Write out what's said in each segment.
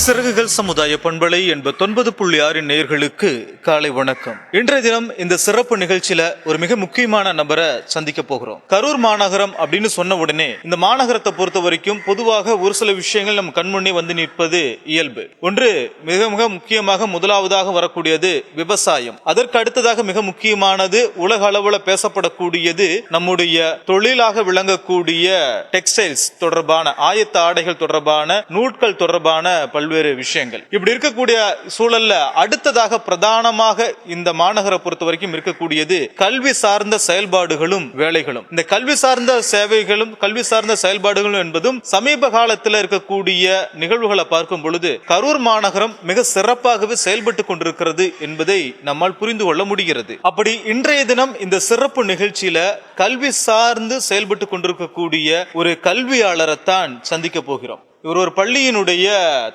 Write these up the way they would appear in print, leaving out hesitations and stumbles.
சிறகுகள் சமுதாய பண்பலை 89.6 நேயர்களுக்கு காலை வணக்கம். இன்றைய தினம் இந்த சிறப்பு நிகழ்ச்சியில ஒரு மிக முக்கியமான நபரை சந்திக்க போகிறோம். கரூர் மாநகரம் அப்படின்னு சொன்ன உடனே இந்த மாநகரத்தை பொறுத்த வரைக்கும் பொதுவாக ஒரு சில விஷயங்கள் நம் கண்முன்னே வந்து நிற்பது இயல்பு. ஒன்று மிக மிக முக்கியமாக முதலாவதாக வரக்கூடியது விவசாயம். அதற்கு அடுத்ததாக மிக முக்கியமானது உலக அளவுல பேசப்படக்கூடியது நம்முடைய தொழிலாக விளங்கக்கூடிய டெக்ஸ்டைல்ஸ் தொடர்பான ஆயத்த ஆடைகள் தொடர்பான நூட்கள் தொடர்பான பல்வேறு விஷயங்கள். இப்படி இருக்கக்கூடிய சூழல்ல அடுத்ததாக பிரதானமாக இந்த மாநகரை பொறுத்த வரைக்கும் இருக்கக்கூடியது கல்வி சார்ந்த செயல்பாடுகளும் வேலைகளும். இந்த கல்வி சார்ந்த சேவைகளும் கல்வி சார்ந்த செயல்பாடுகளும் என்பதும் சமீப காலத்தில் இருக்கக்கூடிய நிகழ்வுகளை பார்க்கும் பொழுது கரூர் மாநகரம் மிக சிறப்பாகவே செயல்பட்டு கொண்டிருக்கிறது என்பதை நம்மால் புரிந்து கொள்ள முடிகிறது. அப்படி இன்றைய தினம் இந்த சிறப்பு நிகழ்ச்சியில கல்வி சார்ந்து செயல்பட்டு கொண்டிருக்கக்கூடிய ஒரு கல்வியாளரை தான் சந்திக்க போகிறோம். இவர் ஒரு பள்ளியினுடைய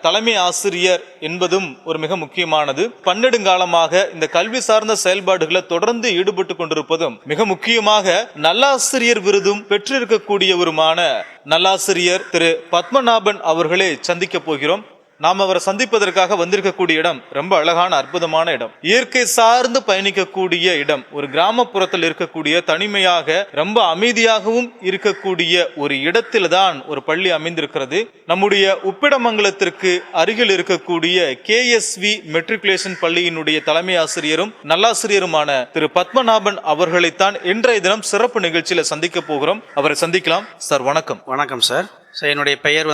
தலைமை ஆசிரியர் என்பதும் ஒரு மிக முக்கியமானது. பன்னெடுங்காலமாக இந்த கல்வி சார்ந்த செயல்பாடுகளை தொடர்ந்து ஈடுபட்டு கொண்டிருப்பதும் மிக முக்கியமாக நல்லாசிரியர் விருதும் பெற்றிருக்கக்கூடியவருமான நல்லாசிரியர் திரு பத்மநாபன் அவர்களை சந்திக்க போகிறோம். நாம் அவரை சந்திப்பதற்காக வந்திருக்கக்கூடிய இடம் ரொம்ப அழகான அற்புதமான இடம். இயற்கை சார்ந்து பயணிக்கக்கூடிய இடம். ஒரு கிராமப்புறத்தில் இருக்கக்கூடிய தனிமையாக ரொம்ப அமைதியாகவும் இருக்கக்கூடிய ஒரு இடத்தில் தான் ஒரு பள்ளி அமைந்திருக்கிறது. நம்முடைய உப்பிடமங்கலத்திற்கு அருகில் இருக்கக்கூடிய KSV மெட்ரிகுலேஷன் பள்ளியினுடைய தலைமை ஆசிரியரும் நல்லாசிரியருமான திரு பத்மநாபன் அவர்களைத்தான் இன்றைய தினம் சிறப்பு நிகழ்ச்சியில சந்திக்க போகிறோம். அவரை சந்திக்கலாம். சார் வணக்கம். வணக்கம் சார். என்னுடைய பெயர்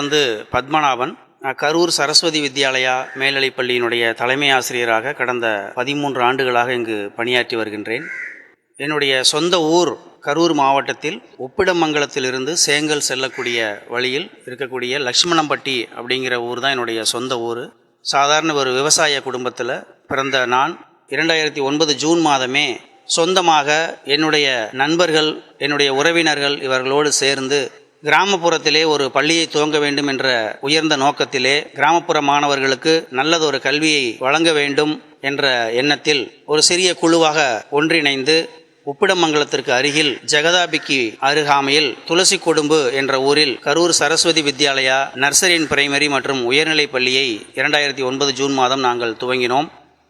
பத்மநாபன். கரூர் சரஸ்வதி வித்யாலயா மேல்நிலைப் பள்ளியினுடைய தலைமை ஆசிரியராக கடந்த 13 ஆண்டுகளாக இங்கு பணியாற்றி வருகின்றேன். என்னுடைய சொந்த ஊர் கரூர் மாவட்டத்தில் உப்பிடமங்கலத்திலிருந்து சேங்கல் செல்லக்கூடிய வழியில் இருக்கக்கூடிய லட்சுமணம்பட்டி அப்படிங்கிற ஊர் தான் என்னுடைய சொந்த ஊர். சாதாரண ஒரு விவசாய குடும்பத்தில் பிறந்த நான் 2009 ஜூன் மாதமே சொந்தமாக என்னுடைய நண்பர்கள், என்னுடைய உறவினர்கள் இவர்களோடு சேர்ந்து கிராமப்புறத்திலே ஒரு பள்ளியை துவங்க வேண்டும் என்ற உயர்ந்த நோக்கத்திலே கிராமப்புற மாணவர்களுக்கு நல்லதொரு கல்வியை வழங்க வேண்டும் என்ற எண்ணத்தில் ஒரு சிறிய குழுவாக ஒன்றிணைந்து உப்பிடமங்கலத்திற்கு அருகில் ஜெகதாபிக்கு அருகாமையில் துளசி கொடும்பு என்ற ஊரில் Karur Saraswathi Vidyalaya nursery and primary மற்றும் உயர்நிலைப் பள்ளியை 2009 ஜூன் மாதம் நாங்கள் துவங்கினோம்.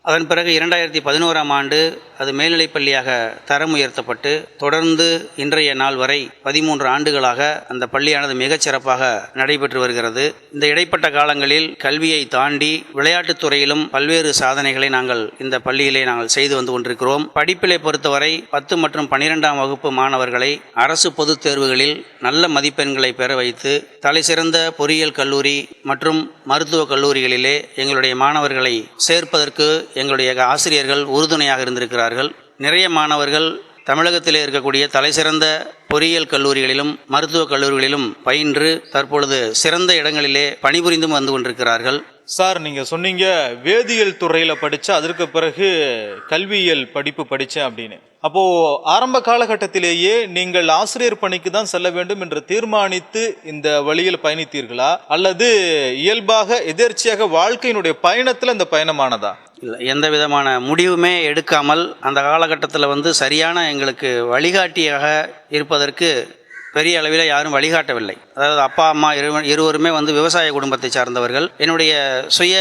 அதன் பிறகு 2011ஆம் ஆண்டு அது மேல்நிலைப் பள்ளியாக தரம் உயர்த்தப்பட்டு தொடர்ந்து இன்றைய நாள் வரை 13 ஆண்டுகளாக அந்த பள்ளியானது மிகச் சிறப்பாக நடைபெற்று வருகிறது. இந்த இடைப்பட்ட காலங்களில் கல்வியை தாண்டி விளையாட்டுத் துறையிலும் பல்வேறு சாதனைகளை நாங்கள் இந்த பள்ளியிலே நாங்கள் செய்து வந்து கொண்டிருக்கிறோம். படிப்பிலை பொறுத்தவரை 10 மற்றும் 12ஆம் வகுப்பு மாணவர்களை அரசு பொதுத் தேர்வுகளில் நல்ல மதிப்பெண்களை பெற வைத்து தலைசிறந்த பொறியியல் கல்லூரி மற்றும் மருத்துவக் கல்லூரிகளிலே எங்களுடைய மாணவர்களை சேர்ப்பதற்கு எங்களுடைய ஆசிரியர்கள் உறுதுணையாக இருந்திருக்கிறார்கள். நிறைய மாணவர்கள் தமிழகத்திலே இருக்கக்கூடிய தலைசிறந்த பொறியியல் கல்லூரிகளிலும் மருத்துவக் கல்லூரிகளிலும் பயின்று தற்பொழுது சிறந்த இடங்களிலே பணிபுரிந்தும் வந்து கொண்டிருக்கிறார்கள். சார், நீங்க சொன்னீங்க வேதியியல் துறையில படிச்ச அதற்கு பிறகு கல்வியியல் படிப்பு படிச்சேன் அப்படின்னு. அப்போ ஆரம்ப காலகட்டத்திலேயே நீங்கள் ஆசிரியர் பணிக்கு தான் செல்ல வேண்டும் என்று தீர்மானித்து இந்த வழியில் பயணித்தீர்களா, அல்லது இயல்பாக எதேர்ச்சியாக வாழ்க்கையினுடைய பயணத்துல இந்த பயணமானதா? இல்லை, எந்த விதமான முடிவுமே எடுக்காமல் அந்த காலகட்டத்தில் சரியான எங்களுக்கு வழிகாட்டியாக இருப்பதற்கு பெரிய அளவில் யாரும் வழிகாட்டவில்லை. அதாவது அப்பா அம்மா இருவருமே விவசாய குடும்பத்தை சார்ந்தவர்கள். என்னுடைய சுய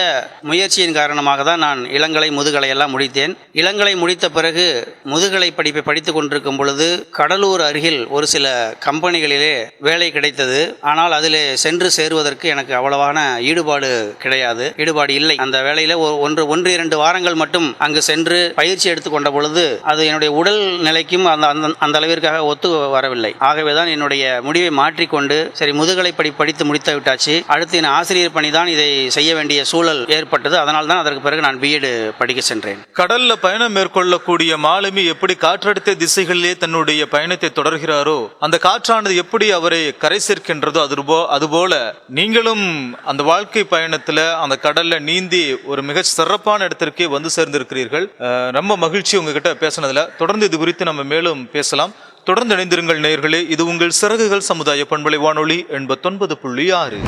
முயற்சியின் காரணமாக தான் நான் இளங்கலை முதுகலை எல்லாம் முடித்தேன். இளங்கலை முடித்த பிறகு முதுகலை படிப்பை படித்து கொண்டிருக்கும் பொழுது கடலூர் அருகில் ஒரு சில கம்பெனிகளிலே வேலை கிடைத்தது. ஆனால் அதில் சென்று சேருவதற்கு எனக்கு அவ்வளவான ஈடுபாடு இல்லை. அந்த வேலையில் 1-2 வாரங்கள் மட்டும் அங்கு சென்று பயிற்சி எடுத்துக்கொண்ட பொழுது அது என்னுடைய உடல் நிலைக்கும் அந்த அளவிற்காக ஒத்து வரவில்லை. ஆகவேதான் என்னுடைய முடிவை மாற்றிக்கொண்டு சரி முதுகலை படித்து முடித்து விட்டாச்சு, அடுத்து என் ஆசிரியர் பணி தான் இதை செய்ய வேண்டிய சூழல் ஏற்பட்டது. அதனால் தான் அதற்கு பிறகு நான் B.Ed படிக்க சென்றேன். கடல்ல பயணம் மேற்கொள்ளக்கூடிய மாலுமி எப்படி காற்றழுத்த திசைகளிலே தன்னுடைய பயணத்தை தொடர்கிறாரோ, அந்த காற்றானது எப்படி அவரை கரை சேர்க்கின்றதோ அதுபோல நீங்களும் அந்த வாழ்க்கை பயணத்துல அந்த கடல்ல நீந்தி ஒரு மிக சிறப்பான இடத்திற்கே வந்து சேர்ந்திருக்கிறீர்கள். ரொம்ப மகிழ்ச்சி உங்ககிட்ட பேசினதுல. தொடர்ந்து இது குறித்து நம்ம மேலும் பேசலாம். தொடர்ந்து இணைந்திருங்கள் நேயர்களே. இது உங்கள் சிறகுகள் சமுதாய பண்பலை வானொலி 89.6.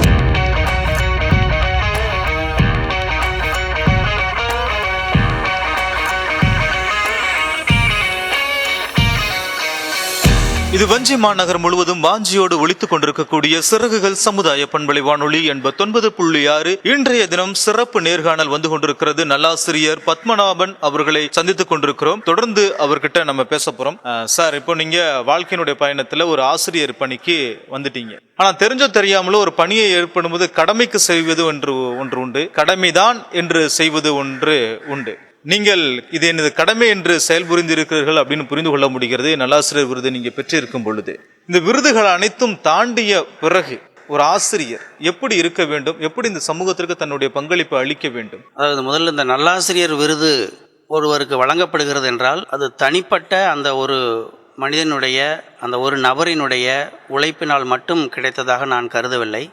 இது வஞ்சி மாநகர் முழுவதும் வாஞ்சியோடு ஒலித்துக் கொண்டிருக்கக்கூடிய சிறகுகள் சமுதாய பண்பலை வானொலி 89.6. இன்றைய தினம் சிறப்பு நேர்காணல் வந்து கொண்டிருக்கிறது. நல்லாசிரியர் பத்மநாபன் அவர்களை சந்தித்துக் கொண்டிருக்கிறோம். தொடர்ந்து அவர்கிட்ட நம்ம பேச போறோம். சார், இப்போ நீங்க வாழ்க்கையினுடைய பயணத்துல ஒரு ஆசிரியர் பணிக்கு வந்துட்டீங்க. ஆனா தெரிஞ்சோ தெரியாமலோ ஒரு பணியை ஏற்படும் போது கடமைக்கு செய்வது ஒன்று உண்டு, கடமைதான் என்று செய்வது ஒன்று உண்டு. நீங்கள் இது எனது கடமை என்று செயல்புரிந்திருக்கிறீர்கள் அப்படின்னு புரிந்து கொள்ள முடிகிறது. நல்லாசிரியர் விருது நீங்க பெற்றிருக்கும் பொழுது, இந்த விருதுகள் அனைத்தும் தாண்டிய பிறகு ஒரு ஆசிரியர் எப்படி இருக்க வேண்டும், எப்படி இந்த சமூகத்திற்கு தன்னுடைய பங்களிப்பை அளிக்க வேண்டும்? அதாவது முதல்ல இந்த நல்லாசிரியர் விருது ஒருவருக்கு வழங்கப்படுகிறது என்றால் அது தனிப்பட்ட அந்த ஒரு மனிதனுடைய, அந்த ஒரு நபரினுடைய உழைப்பினால் மட்டும் கிடைத்ததாக நான் கருதவில்லை.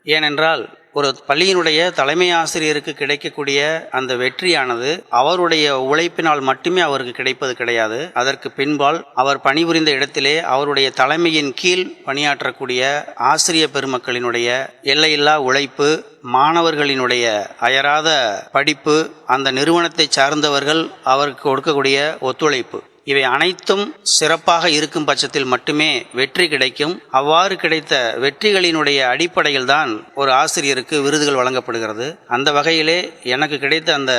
ஏனென்றால் ஒரு பள்ளியினுடைய தலைமை ஆசிரியருக்கு கிடைக்கக்கூடிய அந்த வெற்றியானது அவருடைய உழைப்பினால் மட்டுமே அவருக்கு கிடைப்பது கிடையாது. அதற்கு பின்பால் அவர் பணிபுரிந்த இடத்திலே அவருடைய தலைமையின் கீழ் பணியாற்றக்கூடிய ஆசிரிய பெருமக்களினுடைய எல்லையில்லா உழைப்பு, மாணவர்களினுடைய அயராத படிப்பு, அந்த நிறுவனத்தை சார்ந்தவர்கள் அவருக்கு கொடுக்கக்கூடிய ஒத்துழைப்பு, இவை அனைத்தும் சிறப்பாக இருக்கும் பட்சத்தில் மட்டுமே வெற்றி கிடைக்கும். அவ்வாறு கிடைத்த வெற்றிகளினுடைய அடிப்படையில் தான் ஒரு ஆசிரியருக்கு விருதுகள் வழங்கப்படுகிறது. அந்த வகையிலே எனக்கு கிடைத்த அந்த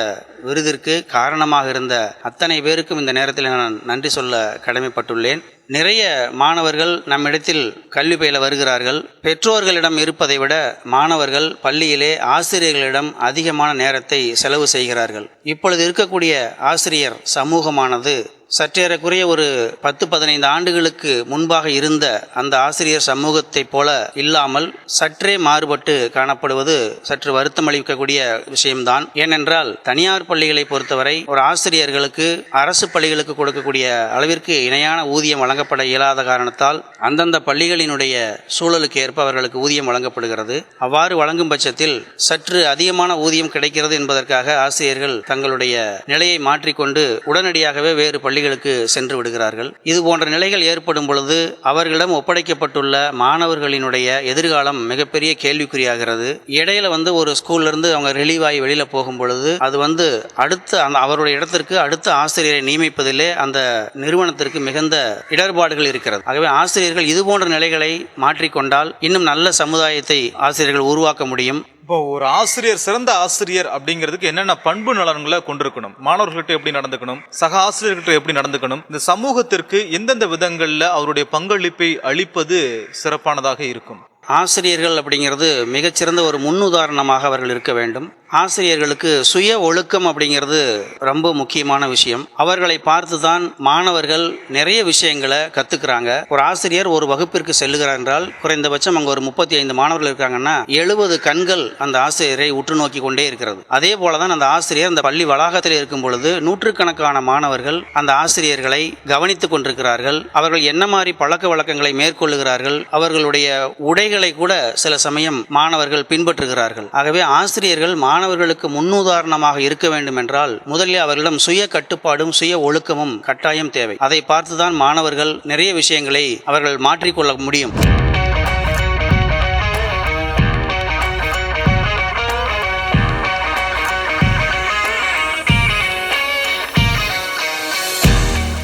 விருதிற்கு காரணமாக இருந்த அத்தனை பேருக்கும் இந்த நேரத்தில் நான் நன்றி சொல்ல கடமைப்பட்டுள்ளேன். நிறைய மாணவர்கள் நம்மிடத்தில் கல்வி பயில வருகிறார்கள். பெற்றோர்களிடம் இருப்பதை விட மாணவர்கள் பள்ளியிலே ஆசிரியர்களிடம் அதிகமான நேரத்தை செலவு செய்கிறார்கள். இப்பொழுது இருக்கக்கூடிய ஆசிரியர் சமூகமானது சற்றேறக்குறைய ஒரு 10-15 ஆண்டுகளுக்கு முன்பாக இருந்த அந்த ஆசிரியர் சமூகத்தை போல இல்லாமல் சற்றே மாறுபட்டு காணப்படுவது சற்று வருத்தம் அளிக்கக்கூடிய விஷயம்தான். ஏனென்றால் தனியார் பள்ளிகளை பொறுத்தவரை ஒரு ஆசிரியர்களுக்கு அரசு பள்ளிகளுக்கு கொடுக்கக்கூடிய அளவிற்கு இணையான ஊதியம் வழங்கப்பட இயலாத காரணத்தால் அந்தந்த பள்ளிகளினுடைய சூழலுக்கு ஏற்ப அவர்களுக்கு ஊதியம் வழங்கப்படுகிறது. அவ்வாறு வழங்கும் பட்சத்தில் சற்று அதிகமான ஊதியம் கிடைக்கிறது என்பதற்காக ஆசிரியர்கள் தங்களுடைய நிலையை மாற்றிக்கொண்டு உடனடியாகவே வேறு பள்ளிகளுக்கு சென்று விடுகிறார்கள். இது போன்ற நிலைகள் ஏற்படும் பொழுது அவர்களிடம் ஒப்படைக்கப்பட்டுள்ள மாணவர்களினுடைய எதிர்காலம் மிகப்பெரிய கேள்விக்குறியாகிறது. இடையில ஒரு ஸ்கூல்ல இருந்து அவங்க ரிலீவ் ஆகி வெளியில போகும் பொழுது அது அடுத்த அவருடைய இடத்திற்கு அடுத்த ஆசிரியரை நியமிப்பதிலே அந்த நிறுவனத்திற்கு மிகுந்த இடர்பாடுகள் இருக்கிறது. ஆகவே ஆசிரியர்கள் இது போன்ற நிலைகளை மாற்றிக்கொண்டால் இன்னும் நல்ல சமுதாயத்தை ஆசிரியர்கள் உருவாக்க முடியும். இப்போ ஒரு ஆசிரியர் சிறந்த ஆசிரியர் அப்படிங்கிறதுக்கு என்னென்ன பண்பு நலன்களை கொண்டிருக்கணும், மாணவர்கள்ட்ட எப்படி நடந்துக்கணும், சக ஆசிரியர்கிட்ட எப்படி நடந்துக்கணும், இந்த சமூகத்திற்கு எந்தெந்த விதங்கள்ல அவருடைய பங்களிப்பை அளிப்பது சிறப்பானதாக இருக்கும்? ஆசிரியர்கள் அப்படிங்கிறது மிகச்சிறந்த ஒரு முன்னுதாரணமாக அவர்கள் இருக்க வேண்டும். ஆசிரியர்களுக்கு சுய ஒழுக்கம் அப்படிங்கிறது ரொம்ப முக்கியமான விஷயம். அவர்களை பார்த்து தான் மாணவர்கள் நிறைய விஷயங்களை கத்துக்கிறாங்க. ஒரு ஆசிரியர் ஒரு வகுப்பிற்கு செல்லுகிறார் என்றால் குறைந்தபட்சம் அங்கே ஒரு 35 மாணவர்கள் இருக்காங்கன்னா 70 கண்கள் அந்த ஆசிரியரை உற்று நோக்கி கொண்டே இருக்கிறது. அதே போலதான் அந்த ஆசிரியர் அந்த பள்ளி வளாகத்தில் இருக்கும் பொழுது நூற்றுக்கணக்கான மாணவர்கள் அந்த ஆசிரியர்களை கவனித்துக் கொண்டிருக்கிறார்கள். அவர்கள் என்ன மாதிரி பழக்க வழக்கங்களை மேற்கொள்ளுகிறார்கள், அவர்களுடைய உடைகளை கூட சில சமயம் மாணவர்கள் பின்பற்றுகிறார்கள். ஆகவே ஆசிரியர்கள் மாணவர்களுக்கு முன்னுதாரணமாக இருக்க வேண்டும் என்றால் முதலில் அவர்களிடம் சுய கட்டுப்பாடும் சுய ஒழுக்கமும் கட்டாயம் தேவை. அதை பார்த்துதான் மாணவர்கள் நிறைய விஷயங்களை அவர்கள் மாற்றிக்கொள்ள முடியும்.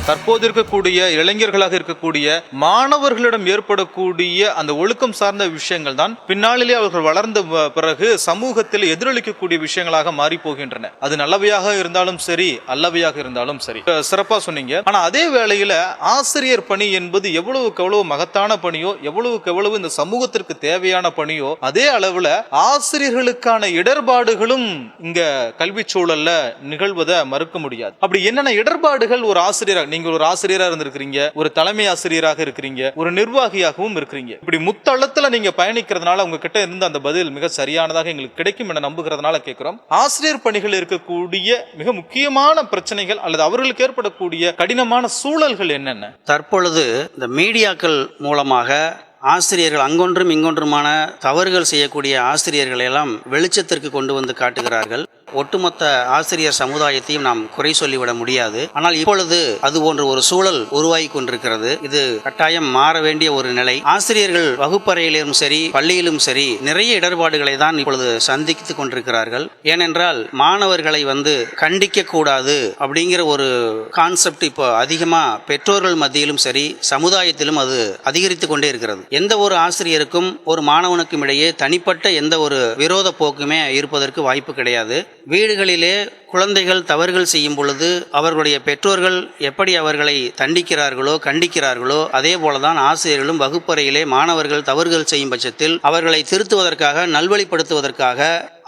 தற்போது இருக்கக்கூடிய இளைஞர்களாக இருக்கக்கூடிய மாணவர்களிடம் ஏற்படக்கூடிய அந்த ஒழுக்கம் சார்ந்த விஷயங்கள் தான் பின்னாளிலே அவர்கள் வளர்ந்த பிறகு சமூகத்தில் எதிரொலிக்கக்கூடிய விஷயங்களாக மாறி போகின்றன. அது நல்லவையாக இருந்தாலும் சரி, அல்லவையாக இருந்தாலும் சரி. சிறப்பா சொன்னீங்க. ஆனா அதே வேளையில ஆசிரியர் பணி என்பது எவ்வளவுக்கு எவ்வளவு மகத்தான பணியோ, எவ்வளவுக்கு எவ்வளவு இந்த சமூகத்திற்கு தேவையான பணியோ, அதே அளவுல ஆசிரியர்களுக்கான இடர்பாடுகளும் இங்க கல்வி சூழல்ல நிகழ்வதை மறுக்க முடியாது. அப்படி என்னென்ன இடர்பாடுகள் ஒரு ஆசிரியராக, நீங்க ஒரு ஆசிரியராக இருந்திருக்கிறீங்க, ஒரு தலைமை ஆசிரியராக இருக்கிறீங்க, ஒரு நிர்வாகியாகவும் இருக்கிறீங்க, இப்படி முத்தளத்துல நீங்க பயணிக்கிறதுனால உங்ககிட்ட இருந்த அந்த பதில் மிக சரியானதாக எங்களுக்கு கிடைக்கும் என நம்புகிறதுனால கேட்கிறோம். ஆசிரியர் பணிகள் இருக்கக்கூடிய மிக முக்கியமான பிரச்சனைகள் அல்லது அவர்களுக்கு ஏற்படக்கூடிய கடினமான சூழல்கள் என்னென்ன? தற்பொழுது இந்த மீடியாக்கள் மூலமாக ஆசிரியர்கள் அங்கொன்றும் இங்கொன்றுமான தவறுகள் செய்யக்கூடிய ஆசிரியர்களை எல்லாம் வெளிச்சத்திற்கு கொண்டு வந்து காட்டுகிறார்கள். ஒட்டுமொத்த ஆசிரியர் சமுதாயத்தையும் நாம் குறை சொல்லிவிட முடியாது. ஆனால் இப்பொழுது அது போன்ற ஒரு சூழல் உருவாகி கொண்டிருக்கிறது. இது கட்டாயம் மாற வேண்டிய ஒரு நிலை. ஆசிரியர்கள் வகுப்பறையிலும் சரி பள்ளியிலும் சரி நிறைய இடர்பாடுகளை தான் இப்பொழுது சந்தித்துக் கொண்டிருக்கிறார்கள். ஏனென்றால் மாணவர்களை கண்டிக்க கூடாது அப்படிங்கிற ஒரு கான்செப்ட் இப்போ அதிகமா பெற்றோர்கள் மத்தியிலும் சரி சமுதாயத்திலும் அது அதிகரித்து கொண்டே இருக்கிறது. எந்த ஒரு ஆசிரியருக்கும் ஒரு மாணவனுக்கும் இடையே தனிப்பட்ட எந்த ஒரு விரோத போக்குமே இருப்பதற்கு வாய்ப்பு கிடையாது. வீடுகளிலே குழந்தைகள் தவறுகள் செய்யும் பொழுது அவர்களுடைய பெற்றோர்கள் எப்படி அவர்களை தண்டிக்கிறார்களோ கண்டிக்கிறார்களோ அதே போலதான் ஆசிரியர்களும் வகுப்பறையிலே மாணவர்கள் தவறுகள் செய்யும் பட்சத்தில் அவர்களை திருத்துவதற்காக நல்வழிப்படுத்துவதற்காக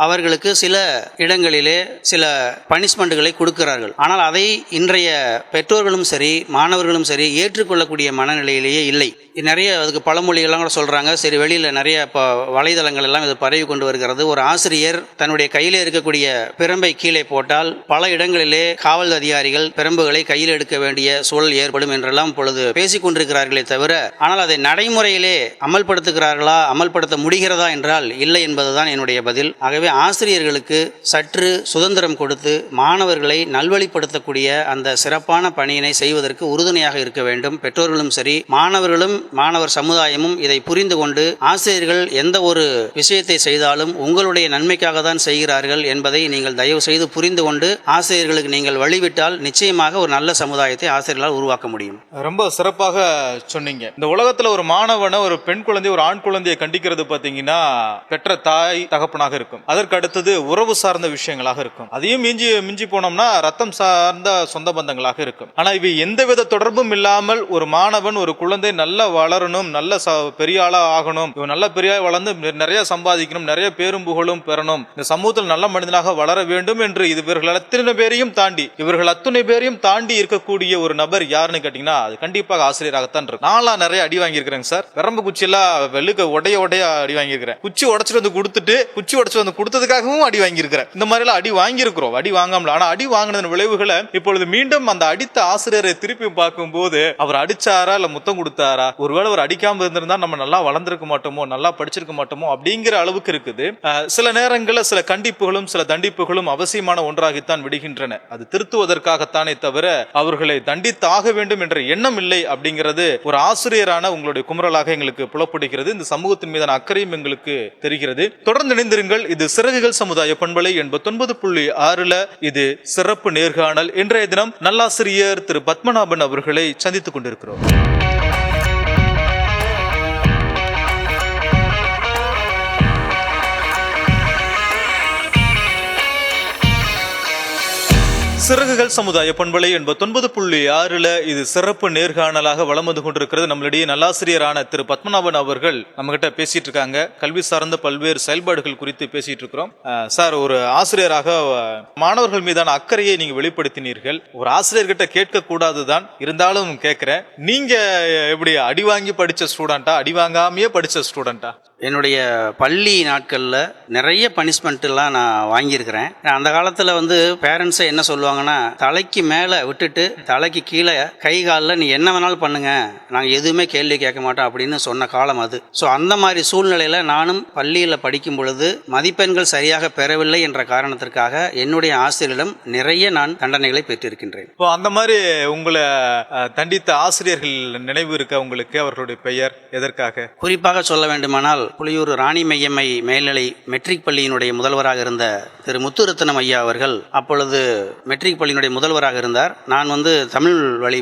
அவர்களுக்கு சில இடங்களிலே சில பனிஷ்மெண்ட்டுகளை கொடுக்கிறார்கள். ஆனால் அதை இன்றைய பெற்றோர்களும் சரி மாணவர்களும் சரி ஏற்றுக்கொள்ளக்கூடிய மனநிலையிலேயே இல்லை. நிறைய அதுக்கு பழமொழிகள்லாம் கூட சொல்றாங்க. சரி, வெளியில நிறைய இப்போ வலைதளங்கள் எல்லாம் இது பரவி கொண்டு வருகிறது. ஒரு ஆசிரியர் தன்னுடைய கையில இருக்கக்கூடிய பிரம்பை கீழே போட்டால் பல இடங்களிலே காவல் அதிகாரிகள் பிரம்புகளை கையில் எடுக்க வேண்டிய சூழல் ஏற்படும் என்றெல்லாம் இப்பொழுது பேசிக் கொண்டிருக்கிறார்களே தவிர, ஆனால் அதை நடைமுறையிலே அமல்படுத்துகிறார்களா, அமல்படுத்த முடிகிறதா என்றால் இல்லை என்பதுதான் என்னுடைய பதில். ஆகவே ஆசிரியர்களுக்கு சற்று சுதந்திரம் கொடுத்து மாணவர்களை நல்வழிப்படுத்தக்கூடிய அந்த சிறப்பான பணியினை செய்வதற்கு உறுதுணையாக இருக்க வேண்டும். பெற்றோர்களும் சரி மாணவர்களும் மாணவர் சமுதாயமும் இதை புரிந்து கொண்டு ஆசிரியர்கள் எந்த ஒரு விஷயத்தை செய்தாலும் உங்களுடைய நன்மைக்காக தான் செய்கிறார்கள் என்பதை நீங்கள் தயவு செய்து புரிந்து கொண்டு ஆசிரியர்களுக்கு நீங்கள் வழிவிட்டால் நிச்சயமாக ஒரு நல்ல சமுதாயத்தை ஆசிரியர்களால் உருவாக்க முடியும். ரொம்ப சிறப்பாக சொன்னீங்க. இந்த உலகத்துல ஒரு மாணவனை, ஒரு பெண் குழந்தை, ஒரு ஆண் குழந்தையை கண்டிக்கிறது பாத்தீங்கன்னா பெற்ற தாய் தகப்பனாக இருக்கும். அதற்கு அடுத்தது உறவு சார்ந்த விஷயங்களாக இருக்கும். அதையும் மிஞ்சி போனோம்னா ரத்தம் சார்ந்த சொந்த பந்தங்களாக இருக்கும். ஆனா இவை எந்தவித தொடர்பும் இல்லாமல் ஒரு மாணவன், ஒரு குழந்தை நல்லா வளரணும், நல்ல பெரிய ஆளா ஆகணும், இவன் நல்ல பெரிய வளர்ந்து நிறைய சம்பாதிக்கணும், நிறைய பேரும் புகழும் பெறணும், இந்த சமூகத்தில் நல்ல மனிதனாக வளர வேண்டும் என்று இவர்கள் அத்தனை பேரையும் தாண்டி இருக்கக்கூடிய ஒரு நபர் யாருன்னு கேட்டீங்கன்னா அது கண்டிப்பாக ஆசிரியராகத்தான் இருக்கு. நான்லாம் நிறைய அடி வாங்கியிருக்கிறேன் சார். பெரம்பு குச்சி எல்லாம் வெளுக்க உடைய அடி வாங்கியிருக்கிறேன். குச்சி உடைச்சிட்டு வந்து கொடுத்ததுக்காகவும் அடி வாங்கியிருக்கிறேன். இந்த மாதிரி எல்லாம் அடி வாங்கியிருக்கிறோம், அடி வாங்காமல. ஆனா அடி வாங்கின விளைவுகளை இப்பொழுது மீண்டும் அந்த அடித்த ஆசிரியரை திருப்பி பார்க்கும் போது அவர் அடிச்சாரா இல்ல முத்தம் கொடுத்தாரா, ஒருவேளை அவர் அடிக்காம இருந்திருந்தா நம்ம நல்லா வளர்ந்திருக்க மாட்டோமோ, நல்லா படிச்சிருக்க மாட்டோமோ அப்படிங்கிற அளவுக்கு இருக்குது. சில நேரங்களில் சில கண்டிப்புகளும் சில தண்டிப்புகளும் அவசியமான ஒன்றாகத்தான் விடுகின்றன. அது திருத்துவதற்காகத்தானே தவிர அவர்களை தண்டித்தாக வேண்டும் என்ற எண்ணம் இல்லை அப்படிங்கிறது ஒரு ஆசிரியரான உங்களுடைய குமுறலாக எங்களுக்கு புலப்படுகிறது. இந்த சமூகத்தின் மீதான அக்கறையும் எங்களுக்கு தெரிகிறது. தொடர்ந்து இணைந்திருங்கள். இது சிறகுகள் சமுதாய பண்பலை 89.6. இது சிறப்பு நேர்காணல். இன்றைய தினம் நல்லாசிரியர் திரு பத்மநாபன் அவர்களை சந்தித்துக் கொண்டிருக்கிறோம். சிறகுகள் சமுதாய பண்பலை 89.6. இது சிறப்பு நேர்காணலாக வலம் வந்து கொண்டிருக்கிறது. நம்மளிடையே நல்லாசிரியரான திரு பத்மநாபன் அவர்கள் நம்ம கிட்ட பேசிட்டு இருக்காங்க. கல்வி சார்ந்த பல்வேறு செயல்பாடுகள் குறித்து பேசிட்டு இருக்கிறோம். சார், ஒரு ஆசிரியராக மாணவர்கள் மீதான அக்கறையை நீங்க வெளிப்படுத்தினீர்கள். ஒரு ஆசிரியர்கிட்ட கேட்க கூடாதுதான், இருந்தாலும் கேட்கிறேன். நீங்க எப்படி அடி வாங்கி படிச்ச ஸ்டூடெண்டா, அடி வாங்காமையே படிச்ச ஸ்டூடெண்டா? என்னுடைய பள்ளி நாட்களில் நிறைய பனிஷ்மெண்ட் எல்லாம் நான் வாங்கியிருக்கிறேன். அந்த காலத்தில் பேரண்ட்ஸை என்ன சொல்லுவாங்கன்னா, தலைக்கு மேலே விட்டுட்டு தலைக்கு கீழே கை காலில் நீ என்ன வேணாலும் பண்ணுங்க, நாங்கள் எதுவுமே கேள்வி கேட்க மாட்டோம் அப்படின்னு சொன்ன காலம் அது. ஸோ அந்த மாதிரி சூழ்நிலையில் நானும் பள்ளியில் படிக்கும் பொழுது மதிப்பெண்கள் சரியாக பெறவில்லை என்ற காரணத்திற்காக என்னுடைய ஆசிரியரிடம் நிறைய நான் தண்டனைகளை பெற்றிருக்கின்றேன். இப்போ அந்த மாதிரி உங்களை தண்டித்த ஆசிரியர்கள் நினைவு இருக்க உங்களுக்கு? அவர்களுடைய பெயர், எதற்காக? குறிப்பாக சொல்ல வேண்டுமானால், புலியூர் ராணி மையம்மை மேல்நிலை மெட்ரிக் பள்ளியினுடைய முதல்வராக இருந்த திரு முத்துரத்னம் ஐயா அவர்கள் அப்பொழுது மெட்ரிக் பள்ளியினுடைய முதல்வராக இருந்தார். நான் தமிழ் வழி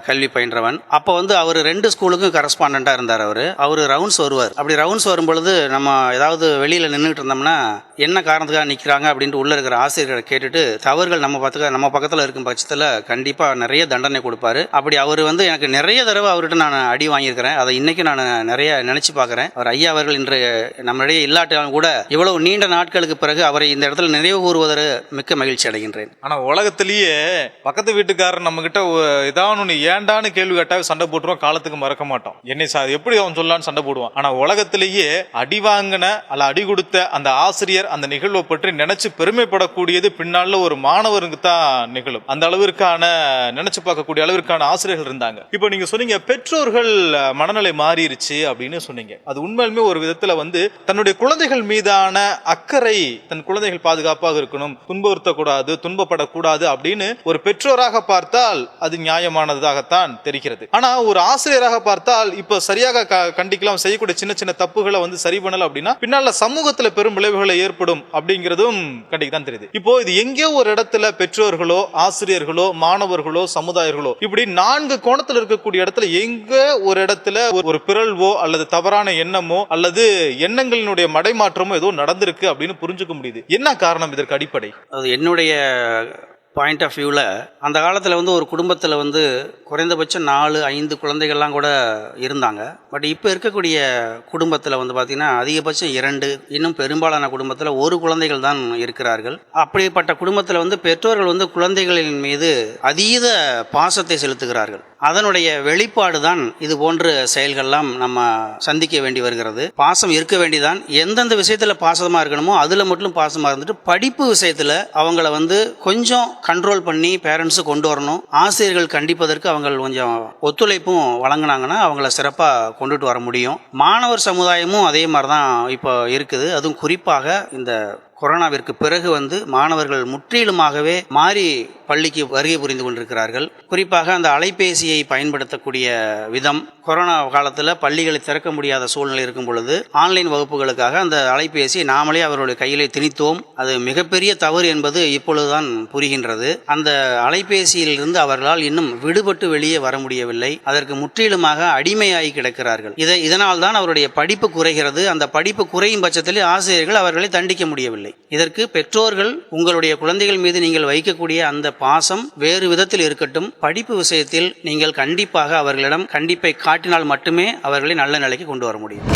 கல்வி பயின்றவன். அப்போ அவர் 2 ஸ்கூலுக்கும் கரஸ்பாண்டண்டா இருந்தார். அவர் ரவுண்ட்ஸ் வருவார். அப்படி ரவுண்ட்ஸ் வரும் பொழுது நம்ம ஏதாவது வெளியில நின்றுட்டு இருந்தோம்னா என்ன காரணத்துக்காக நிற்கிறாங்க அப்படின்ட்டு உள்ள இருக்கிற ஆசிரியர்களை கேட்டுட்டு தவறுகள் நம்ம பக்கத்தில் இருக்கும் பட்சத்தில் கண்டிப்பா நிறைய தண்டனை கொடுப்பாரு. அப்படி அவர் எனக்கு நிறைய தடவை அவர்கிட்ட நான் அடி வாங்கியிருக்கிறேன். அதை இன்னைக்கு நான் நிறைய நினைச்சு பார்க்கிறேன். அவர் ஐயா அவர்கள் இன்று நம்மிடையே இல்லாட்டாலும் கூட இவ்வளவு நீண்ட நாட்களுக்கு பிறகு அவரை இந்த இடத்துல நினைவு கூறுவதற்கு மிக்க மகிழ்ச்சி அடைகின்றேன். ஆனா உலகத்திலேயே பக்கத்து வீட்டுக்காரர் நம்ம கிட்ட ஏதாவது ஏண்டான்னு கேள்வி கேட்டா சண்டை போட்டுருவோம், காலத்துக்கு மறக்க மாட்டோம். என்னை எப்படி அவன் சொல்லலான்னு சண்டை போடுவான். ஆனா உலகத்திலேயே அடி வாங்கின அல்ல அடி கொடுத்த அந்த ஆசிரியர் அந்த நிகழ்வை பற்றி நினைச்சு பெருமைப்படக்கூடியது பின்னால ஒரு மாணவருக்கு தான் நிகழும். அந்த அளவிற்கான நினைச்சு பார்க்கக்கூடிய அளவிற்கான ஆசிரியர்கள் இருந்தாங்க. இப்போ நீங்க சொன்னீங்க பெற்றோர்கள் மனநிலை மாறிடுச்சு அப்படின்னு சொன்னீங்க. அது உண்மையிலுமே ஒரு ஒரு விதத்துல வந்து தன்னுடைய குழந்தைகள் மீதான அக்கறை, தன் குழந்தைகள் பாதுகாப்பாக இருக்கணும், துன்புறுத்தக்கூடாது, துன்பப்படக்கூடாது அப்படின்னு ஒரு பெற்றோராக பார்த்தால் அது நியாயமானதாகத்தான் தெரிகிறது. ஆனா ஒரு ஆசிரியராக பார்த்தால் இப்ப சரியாக கண்டிக்கலாம், செய்யக்கூடிய சின்ன சின்ன தப்புகளை வந்து சரி பண்ணல அப்படின்னா பின்னால சமூகத்துல பெரும் விளைவுகளை ஏற்படும் அப்படிங்கிறதும் கண்டிக்கத்தான் தெரியுது. இப்போ இது எங்கேயோ ஒரு இடத்துல பெற்றோர்களோ ஆசிரியர்களோ மாணவர்களோ சமுதாயர்களோ இப்படி 4 கோணத்துல இருக்கக்கூடிய இடத்துல எங்க ஒரு இடத்துல ஒரு பிறழ்வோ அல்லது தவறான எண்ணமோ அல்லது எண்ணங்களினுடைய மடைமாற்றமோ ஏதோ நடந்திருக்கு அப்படின்னு புரிஞ்சுக்க முடியுது. என்ன காரணம் இதற்கு அடிப்படை? அது என்னுடைய பாயிண்ட் ஆஃப் வியூவில் அந்த காலத்தில் வந்து ஒரு குடும்பத்தில் வந்து குறைந்தபட்சம் 4-5 குழந்தைகள்லாம் கூட இருந்தாங்க. பட் இப்போ இருக்கக்கூடிய குடும்பத்தில் வந்து பார்த்திங்கன்னா அதிகபட்சம் 2, இன்னும் பெரும்பாலான குடும்பத்தில் 1 குழந்தைகள் தான் இருக்கிறார்கள். அப்படிப்பட்ட குடும்பத்தில் வந்து பெற்றோர்கள் வந்து குழந்தைகளின் மீது அதீத பாசத்தை செலுத்துகிறார்கள். அதனுடைய வெளிப்பாடு தான் இது போன்ற செயல்கள்லாம் நம்ம சந்திக்க வேண்டி வருகிறது. பாசம் இருக்க வேண்டிதான், எந்தெந்த விஷயத்தில் பாசமாக இருக்கணுமோ அதில் மட்டும் பாசமாக இருந்துட்டு படிப்பு விஷயத்தில் அவங்கள வந்து கொஞ்சம் கண்ட்ரோல் பண்ணி பேரண்ட்ஸு கொண்டு வரணும். ஆசிரியர்கள் கண்டிப்பதற்கு அவங்க கொஞ்சம் ஒத்துழைப்பும் வழங்கினாங்கன்னா அவங்கள சிறப்பாக கொண்டுட்டு வர முடியும். மாணவர் சமுதாயமும் அதே மாதிரி தான் இப்போ இருக்குது. அதுவும் குறிப்பாக இந்த கொரோனாவிற்கு பிறகு வந்து மாணவர்கள் முற்றிலுமாகவே மாறி பள்ளிக்கு வருகை புரிந்து கொண்டிருக்கிறார்கள். குறிப்பாக அந்த அலைபேசியை பயன்படுத்தக்கூடிய விதம், கொரோனா காலத்தில் பள்ளிகளை திறக்க முடியாத சூழ்நிலை இருக்கும் பொழுது ஆன்லைன் வகுப்புகளுக்காக அந்த அலைபேசியை நாமளே அவர்களுடைய கையிலே திணித்தோம். அது மிகப்பெரிய தவறு என்பது இப்பொழுதுதான் புரிகின்றது. அந்த அலைபேசியிலிருந்து அவர்களால் இன்னும் விடுபட்டு வெளியே வர முடியவில்லை. அதற்கு முற்றிலுமாக அடிமையாகி கிடக்கிறார்கள். இதனால் தான் அவருடைய படிப்பு குறைகிறது. அந்த படிப்பு குறையும் பட்சத்தில் ஆசிரியர்கள் அவர்களை தண்டிக்க முடியவில்லை. இதற்கு பெற்றோர்கள் உங்களுடைய குழந்தைகள் மீது நீங்கள் வைக்கக்கூடிய அந்த பாசம் வேறு விதத்தில் இருக்கட்டும். படிப்பு விஷயத்தில் நீங்கள் கண்டிப்பாக அவர்களிடம் கண்டிப்பை காட்டினால் மட்டுமே அவர்களை நல்ல நிலைக்கு கொண்டு வர முடியும்.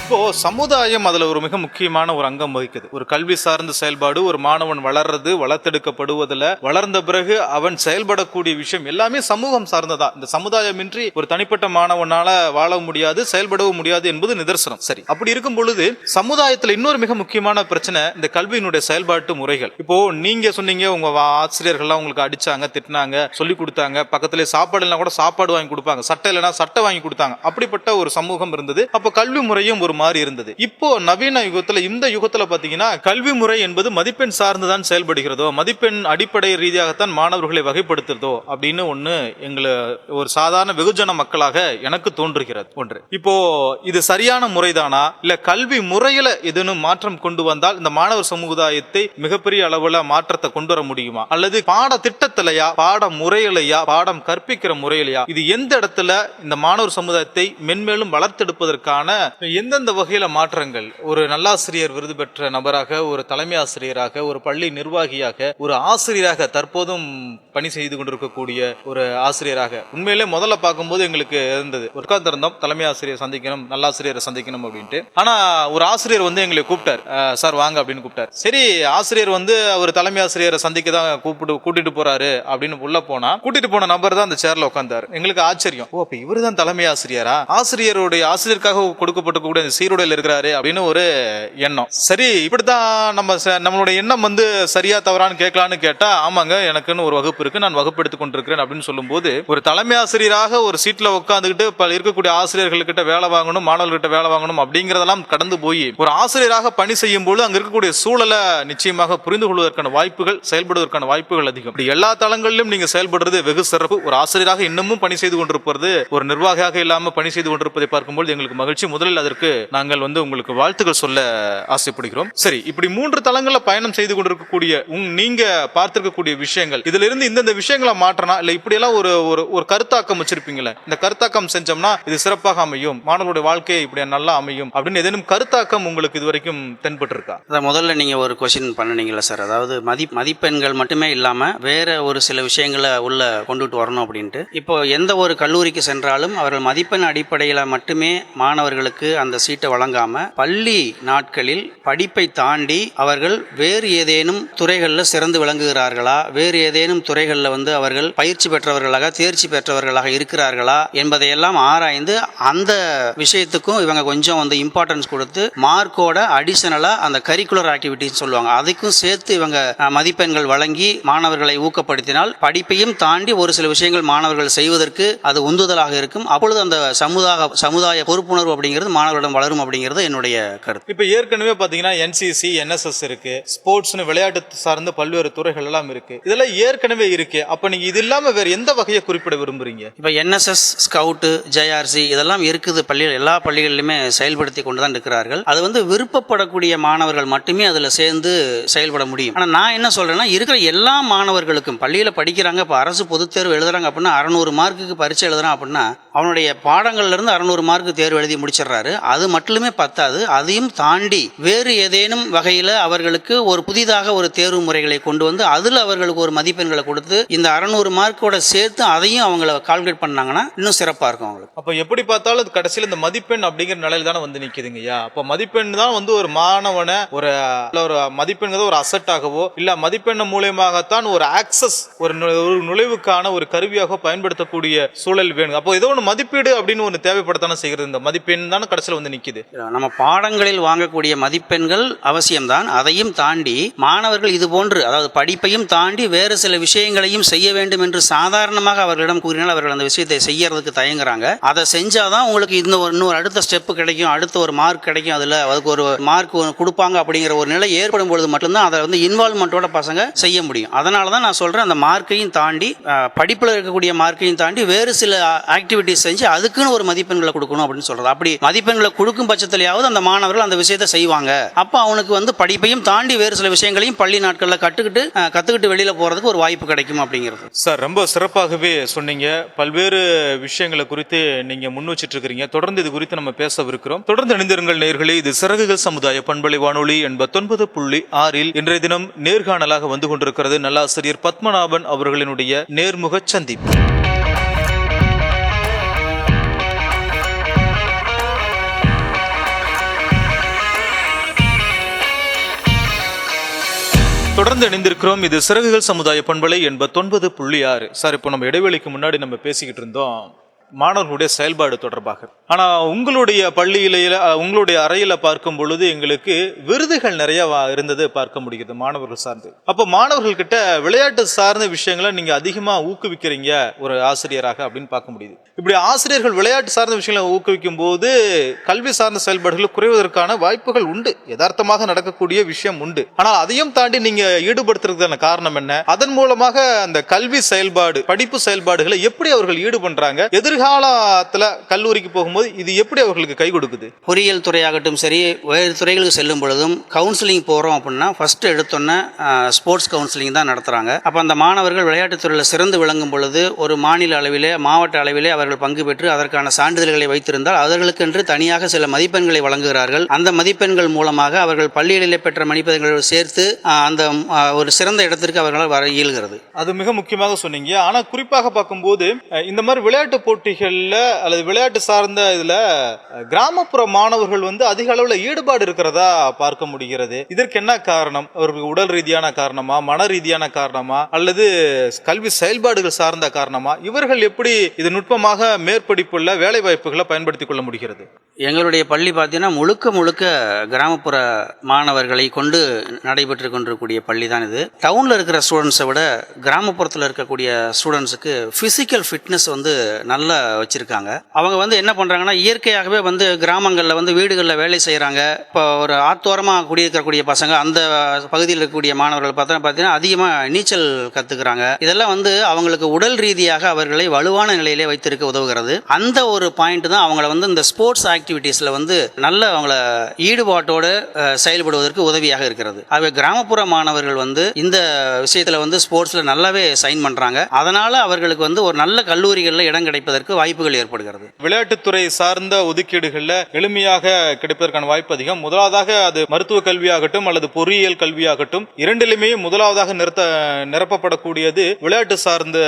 இப்போ சமுதாயம் அதுல ஒரு மிக முக்கியமான ஒரு அங்கம் வகிக்குது. ஒரு கல்வி சார்ந்த செயல்பாடு, ஒரு மாணவன் வளர்றது, வளர்த்தெடுக்கப்படுவதில் வளர்ந்த பிறகு அவன் செயல்படக்கூடிய விஷயம் எல்லாமே சமூகம் சார்ந்ததா. இந்த சமுதாயமின்றி ஒரு தனிப்பட்ட மாணவனால வாழ முடியாது, செயல்படவும் முடியாது என்பது நிதர்சனம். சரி, அப்படி இருக்கும் பொழுது சமுதாயத்துல இன்னொரு மிக முக்கியமான பிரச்சனை இந்த கல்வியினுடைய செயல்பாட்டு முறைகள். இப்போ நீங்க சொன்னீங்க உங்க ஆசிரியர்கள்லாம் உங்களுக்கு அடிச்சாங்க, திட்டினாங்க, சொல்லி கொடுத்தாங்க, பக்கத்துல சாப்பாடு இல்லைனா கூட சாப்பாடு வாங்கி கொடுப்பாங்க, சட்டை இல்லைனா சட்டை வாங்கி கொடுத்தாங்க. அப்படிப்பட்ட ஒரு சமூகம் இருந்தது. அப்போ கல்வி முறையும் ஒரு மாறி இருந்தது. இப்போ நவீன யுகத்துல, இந்த யுகத்துல பாத்தீங்கன்னா கல்வி முறை என்பது மதிப்பெண் சார்ந்துதான் செயல்படுகிறதோ, மதிப்பெண் அடிப்படை ரீதியாகத்தான் மாணவர்களை வகைப்படுத்துறதோ அப்படின்னு ஒண்ணு எங்களை ஒரு சாதாரண வெகுஜன மக்களாக எனக்கு தோன்றுகிறது. ஒன்று, இப்போ இது சரியான முறைதானா, இல்ல கல்வி முறையில எதுவும் மாற்றம் கொண்டு வந்தால் இந்த மாணவர் சமுதாயத்தை மிகப்பெரிய அளவுல மாற்றத்தை கொண்டு வர முடியுமா, அல்லது பாட திட்டத்திலையா, பாட முறையிலையா, பாடம் கற்பிக்கிற முறையிலையா, இது எந்த இடத்துல இந்த மாணவர் சமுதாயத்தை மென்மேலும் வளர்த்தெடுப்பதற்கான எந்தெந்த வகையில மாற்றங்கள், ஒரு நல்லாசிரியர் விருது பெற்ற நபராக, ஒரு தலைமை ஆசிரியராக, ஒரு பள்ளி நிர்வாகியாக, ஒரு ஆசிரியராக, தற்போதும் பணி செய்து கொண்டிருக்கக்கூடிய ஒரு ஆசிரியராக, உண்மையிலே முதல்ல பார்க்கும்போது எங்களுக்கு இருந்தது, உட்கார்ந்திருந்தோம் தலைமை ஆசிரியர் சந்திக்கணும், நல்லாசிரியரை சந்திக்கணும் அப்படின்ட்டு. ஆனா ஒரு ஆசிரியர் வந்து எங்களை கூப்பிட்டார், சார் வாங்க அப்படின்னு கூப்பிட்டார். சரி, ஆசிரியர் வந்து அவர் தலைமை ஆசிரியரை சந்திக்க தான் கூட்டிட்டு போறாரு அப்படின்னு உள்ள போனா, கூட்டிட்டு போன நபர் தான் அந்த சேர்ல உட்கார்ந்தார். எங்களுக்கு ஆச்சரியம், ஓ அப்ப இவரு தான் தலைமை ஆசிரியரா, ஆசிரியருக்காக கொடுக்கப்பட்டிருக்கக்கூடிய சீருடையில் இருக்கிறாரு அப்படின்னு ஒரு எண்ணம். சரி, இப்படித்தான் நம்மளுடைய எண்ணம் வந்து சரியா தவறான்னு கேட்கலான்னு கேட்டா, ஆமாங்க எனக்குன்னு ஒரு வகுப்பு இருக்கு, நான் வகுப்பு எடுத்துக் கொண்டிருக்கிறேன் அப்படின்னு சொல்லும் போது, ஒரு தலைமை ஆசிரியராக ஒரு சீட்ல உட்காந்துக்கிட்டு இருக்கக்கூடிய ஆசிரியர்கள்கிட்ட வேலை வாங்கணும், மாணவர்கிட்ட வேலை வாங்கணும் அப்படிங்கறதெல்லாம் கடந்து போய் ஒரு ஆசிரியராக பணி செய்யும் போது அங்க இருக்கக்கூடிய சூழலை நிச்சயமாக புரிந்து கொள்வதற்கான வாய்ப்புகள், செயல்படுவதற்கான வாய்ப்புகள் அதிகம். இப்படி எல்லா தளங்களிலும் நீங்க செயல்படுறது வெகு சிறப்பு. ஒரு ஆசிரியராக இன்னமும் பணி செய்து கொண்டிருப்பது, ஒரு நிர்வாகியாக இல்லாம பணி செய்து கொண்டிருப்பதை பார்க்கும்போது எங்களுக்கு மகிழ்ச்சி. முதலில் அதற்கு நாங்கள் வந்து உங்களுக்கு வாழ்த்துக்கள் சொல்ல ஆசைப்படுகிறோம். சரி, இப்படி 3 தளங்கள்ல பயணம் செய்து கொண்டிருக்கக்கூடிய நீங்க பார்த்திருக்கக்கூடிய விஷயங்கள், இதுல இருந்து இந்த விஷயங்களை மாற்றனா, இல்ல இப்படி எல்லாம் ஒரு கருத்தாக்கம் வச்சிருப்பீங்களே, இந்த கருத்தாக்கம் செஞ்சோம்னா இது சிறப்பாக அமையும், மாணவர்களுடைய வாழ்க்கை இப்படி நல்லா அமையும் அப்படின்னு ஏதேனும் கருத்தாக்கம் உங்களுக்கு இதுவரைக்கும் தென்பட்டு இருக்கா? முதல்ல நீங்க ஒரு கொஸ்டின் பண்ணீங்களா சார், அதாவது மதிப்பெண்கள் மட்டுமே இல்லாம வேற ஒரு சில விஷயங்களை உள்ள கொண்டுட்டு வரணும் அப்படின்ட்டு. இப்போ எந்த ஒரு கல்லூரிக்கு சென்றாலும் அவர்கள் மதிப்பெண் அடிப்படையில மட்டுமே மாணவர்களுக்கு அந்த சீட்டை வழங்காம பள்ளி நாட்களில் படிப்பை தாண்டி அவர்கள் வேறு ஏதேனும் துறைகளில் சிறந்து விளங்குகிறார்களா, வேறு ஏதேனும் துறைகளில் அவர்கள் பயிற்சி பெற்றவர்களாக தேர்ச்சி பெற்றவர்களாக இருக்கிறார்களா என்பதையெல்லாம் ஆராய்ந்து அந்த விஷயத்துக்கும் இவங்க கொஞ்சம் இம்பார்ட்டன்ஸ் கொடுத்து மார்க்கோட அடிஷனலா அந்த கரிக்குலர் ஆக்டிவிட்டிஸ் சொல்லுவாங்க, அதுக்கும் சேர்த்து இவங்க மதிப்பெண்கள் வழங்கி மாணவர்களை ஊக்கப்படுத்தினால் படிப்பையும் தாண்டி ஒரு சில விஷயங்கள் மாணவர்கள் செய்வதற்கு அது உந்துதலாக இருக்கும். அப்பொழுது அந்த சமுதாய பொறுப்புணர்வு அப்படிங்கிறது மாணவர்களிடம் வளரும் அப்படிங்கிறது என்னுடைய கருத்து. இப்ப ஏற்கனவே பாத்தீங்கன்னா என்சிசி, NSS இருக்கு, ஸ்போர்ட்ஸ்னு விளையாட்டு சார்ந்த பல்வேறு துறைகள் எல்லாம் இருக்கு. இதெல்லாம் ஏற்கனவே இருக்கு. அப்ப நீங்க இது இல்லாம வேற எந்த வகையை குறிப்பிட விரும்புறீங்க? இப்ப NSS, ஸ்கவுட், JRC இதெல்லாம் இருக்குது பள்ளிகள், எல்லா பள்ளிகளிலுமே செயல்படுத்தி கொண்டுதான் இருக்கிறார்கள். அது விருப்பப்படக்கூடிய மாணவர்கள் மட்டுமே அதுல சேர்ந்து செயல்பட முடியும். ஆனா நான் என்ன சொல்றேன்னா, இருக்கிற எல்லா மாணவர்களுக்கும் பள்ளியில படிக்கிறாங்க, இப்ப அரசு பொதுத் தேர்வு எழுதுறாங்க அப்படின்னா 600 மார்க்குக்கு பரீட்சை எழுதுறான் அப்படின்னா அவனுடைய பாடங்கள்ல இருந்து 600 மார்க்கு தேர்வு எழுதி முடிச்சிடறாரு. அது மட்டுமே பத்தாது, அதையும் தாண்டி வேறு ஏதேனும் வகையில அவர்களுக்கு ஒரு புதிதாக ஒரு தேர்வு முறைகளை கொண்டு வந்து அதுல அவர்களுக்கு ஒரு மதிப்பெண்களை கொடுத்து இந்த 600 மார்க்கோட சேர்த்து அதையும் அவங்கள கால்குலேட் பண்ணாங்கன்னா இன்னும் சிறப்பா இருக்கும் அவங்களுக்கு. அப்ப எப்படி பார்த்தாலும் அது கடைசியில் இந்த மதிப்பெண் அப்படிங்கிற நிலையில தானே நிக்குதுங்கய்யா. அப்ப மதிப்பெண் தான் ஒரு மாணவனை ஒரு மதிப்பெண் ஒரு அசட்டாகவோ இல்ல மதிப்பெண் மூலமாகத்தான் ஒரு ஆக்சஸ், ஒரு நுழைவுக்கான ஒரு கருவியாக பயன்படுத்தக்கூடிய சூழல் வேணும். அப்போ ஏதோ ஒன்று மதிப்பீடு அப்படின்னு ஒன்று தேவைப்படத்தானே செய்கிறது. இந்த மதிப்பெண் தான் கடைசியில் நிக்குது. நம்ம பாடங்களில் வாங்கக்கூடிய மதிப்பெண்கள் அவசியம்தான். அதையும் தாண்டி மாணவர்கள் இது போன்று, அதாவது படிப்பையும் தாண்டி வேறு சில விஷயங்களையும் செய்ய வேண்டும் என்று சாதாரணமாக அவர்களிடம் கூறினால் அவர்கள் அந்த விஷயத்தை செய்யறதுக்கு தயங்குறாங்க. அதை செஞ்சாதான் உங்களுக்கு இன்னொரு அடுத்த ஸ்டெப் கிடைக்கும், அடுத்த ஒரு மார்க் கிடைக்கும், அதுல அதுக்கு ஒரு மார்க் கொடுப்பாங்க அப்படிங்கிற ஒரு நிலை ஏற்படும் பொழுது மட்டும்தான் அதை இன்வால்மெண்டோட பசங்க செய்ய முடியும். அதனால தான் நான் சொல்றேன், அந்த மார்க்கையும் தாண்டி படிப்புல இருக்கக்கூடிய மார்க்கையும் தாண்டி வேறு சில ஆக்டிவிட்டிஸ் செஞ்சு அதுக்குன்னு ஒரு மதிப்பெண்களை கொடுக்கணும் அப்படின்னு சொல்றது. அப்படி மதிப்பெண்களை கொடுக்கும் பட்சத்திலேயாவது அந்த மாணவர்கள் அந்த விஷயத்தை செய்வாங்க. அப்ப அவனுக்கு படிப்பையும் தாண்டி வேறு சில விஷயங்களையும் பள்ளி நாட்கள்ல கத்துக்கிட்டு வெளியில போறதுக்கு ஒரு வாய்ப்பு கிடைக்கும் அப்படிங்கிறது. சார், ரொம்ப சிறப்பாகவே சொன்னீங்க. பல்வேறு விஷயங்களை குறித்து நீங்க முன் வச்சிட்டு இருக்கிறீங்க. தொடர்ந்து இது குறித்து நம்ம பேசவிருக்கிறோம். தொடர்ந்து இணைந்திருங்கள் நேயர்களே. இது சிறகுகள் சமுதாய பண்பலை வானொலி 89.6 இன்றைய தினம் நேர்காணலாக வந்து கொண்டிருக்கிறது நல்லாசிரியர் பத்மநாபன் அவர்களினுடைய நேர்முக சந்திப்பு. தொடர்ந்து இணைந்திருக்கிறோம். இது சிறகுகள் சமுதாய பண்பலை 89.6. சார், இப்போ நம்ம இடைவெளிக்கு முன்னாடி நம்ம பேசிக்கிட்டு இருந்தோம் மாணவர்களுடைய செயல்பாடு தொடர்பாக. ஆனா உங்களுடைய பள்ளியில, உங்களுடைய அறையில பார்க்கும் பொழுது எங்களுக்கு விருதுகள் நிறைய இருந்தது பார்க்க முடிகிறது மாணவர்கள் சார்ந்து. அப்ப மாணவர்கள் கிட்ட விளையாட்டு சார்ந்த விஷயங்களை நீங்க அதிகமா ஊக்குவிக்கிறீங்க ஒரு ஆசிரியராக அப்படின்னு பார்க்க முடியுது. இப்படி ஆசிரியர்கள் விளையாட்டு சார்ந்த விஷயங்களை ஊக்குவிக்கும் போது கல்வி சார்ந்த செயல்பாடுகள் குறைவதற்கான வாய்ப்புகள் உண்டு, யதார்த்தமாக நடக்கக்கூடிய விஷயம் உண்டு. ஆனால் அதையும் தாண்டி நீங்க ஈடுபடுத்துறதுக்கான காரணம் என்ன? அதன் மூலமாக அந்த கல்வி செயல்பாடு, படிப்பு செயல்பாடுகளை எப்படி அவர்கள் ஈடுபடுறாங்க? எதிர்காலத்துல கல்லூரிக்கு போகும்போது இது எப்படி அவர்களுக்கு கை கொடுக்குது? பொறியியல் துறையாகட்டும் சரி, வேறு துறைகளுக்கு செல்லும் பொழுதும் கவுன்சிலிங் போறோம் அப்படின்னா ஃபர்ஸ்ட் எடுத்தோன்னே ஸ்போர்ட்ஸ் கவுன்சிலிங் தான் நடத்துறாங்க. அப்ப அந்த மாணவர்கள் விளையாட்டுத் துறையில் சிறந்து விளங்கும் பொழுது ஒரு மாநில அளவிலே, மாவட்ட அளவிலே அவர்கள் பங்கு பெற்று அதற்கான சான்றிதழ்களை வைத்திருந்தால் அவர்களுக்கென்று தனியாக சில மதிப்பெண்களை வழங்குகிறார்கள். அந்த மதிப்பெண்கள் மூலமாக அவர்கள் பள்ளிகளிலே பெற்ற மதிப்பெண்களை சேர்த்து அந்த ஒரு சிறந்த இடத்திற்கு அவர்களால் வர இயல்கிறது. அது மிக முக்கியமாக சொன்னீங்க. ஆனா குறிப்பாக பார்க்கும்போது இந்த மாதிரி விளையாட்டு போட்டிகள்ல அல்லது விளையாட்டு சார்ந்த இதுல கிராமப்புற மாணவர்கள் அதிக அளவுல ஈடுபாடு இருக்கிறதா பார்க்க முடிகிறது. இதற்கு என்ன காரணம்? அவர்கள் உடல் ரீதியான காரணமா, மன ரீதியான காரணமா, அல்லது கல்வி செயல்பாடுகள் சார்ந்த காரணமா? இவர்கள் எப்படி இது நுட்பமாக மேற்படிப்புள்ள வேலை வாய்ப்புகளை பயன்படுத்திக் கொள்ள முடிகிறது? எங்களுடைய பள்ளி பார்த்தீங்கன்னா முழுக்க கிராமப்புற மாணவர்களை கொண்டு நடைபெற்று கொண்டிருக்கக்கூடிய பள்ளி தான் இது. டவுனில் இருக்கிற ஸ்டூடெண்ட்ஸை விட கிராமப்புறத்தில் இருக்கக்கூடிய ஸ்டூடெண்ட்ஸுக்கு ஃபிசிக்கல் ஃபிட்னஸ் நல்லா வச்சுருக்காங்க. அவங்க என்ன பண்ணுறாங்கன்னா, இயற்கையாகவே கிராமங்களில் வீடுகளில் வேலை செய்கிறாங்க. இப்போ ஒரு ஆத்தோரமாக குடியிருக்கக்கூடிய பசங்க, அந்த பகுதியில் இருக்கக்கூடிய மாணவர்கள் பார்த்தீங்கன்னா அதிகமாக நீச்சல் கற்றுக்கிறாங்க. இதெல்லாம் அவங்களுக்கு உடல் ரீதியாக அவர்களை வலுவான நிலையிலே வைத்திருக்க உதவுகிறது. அந்த ஒரு பாயிண்ட் தான் அவங்கள இந்த ஸ்போர்ட்ஸ் ஆக்டிவிட்டீஸ்ல நல்ல அவங்கள ஈடுபாட்டோடு செயல்படுவதற்கு உதவியாக இருக்கிறது. ஆகவே கிராமப்புற மாணவர்கள் இந்த விஷயத்துல ஸ்போர்ட்ஸ்ல நல்லாவே சைன் பண்றாங்க. அதனால அவர்களுக்கு ஒரு நல்ல கல்லூரிகளில் இடம் கிடைப்பதற்கு கிடைப்பதற்கு வாய்ப்புகள் ஏற்படுகிறது. விளையாட்டுத்துறை சார்ந்த ஒதுக்கீடுகள்ல எளிமையாக கிடைப்பதற்கான வாய்ப்பு அதிகம். முதலாவதாக அது மருத்துவ கல்வியாகட்டும் அல்லது பொறியியல் கல்வியாகட்டும், இரண்டிலுமே முதலாவதாக நிரப்பப்படக்கூடியது விளையாட்டு சார்ந்த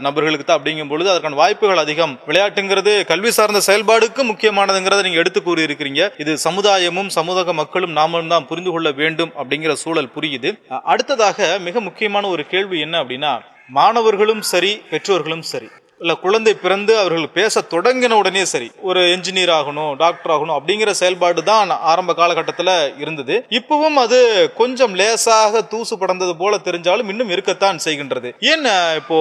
நபர்களுக்கு தான். அப்படிங்கும் பொழுது அதற்கான வாய்ப்புகள் அதிகம். விளையாட்டுங்கிறது கல்வி சார்ந்த செயல்பாடுக்கு முக்கியமானதுங்கிறத நீங்க எடுத்து கூறி இருக்கிறீங்க. இது சமுதாயமும் சமூக மக்களும் நாமும் தான் புரிந்து கொள்ள வேண்டும் அப்படிங்கிற சூழல் புரியுது. அடுத்ததாக மிக முக்கியமான ஒரு கேள்வி என்ன அப்படின்னா, மாணவர்களும் சரி பெற்றோர்களும் சரி, இல்ல குழந்தை பிறந்து அவர்கள் பேச தொடங்கின உடனே சரி, ஒரு என்ஜினியர் ஆகணும், டாக்டர் ஆகணும் அப்படிங்கிற செயல்பாடு தான் ஆரம்ப காலகட்டத்தில் இருந்தது. இப்பவும் அது கொஞ்சம் லேசாக தூசு படர்ந்தது போல தெரிஞ்சாலும் இன்னும் இருக்கத்தான் செய்கின்றது. ஏன் இப்போ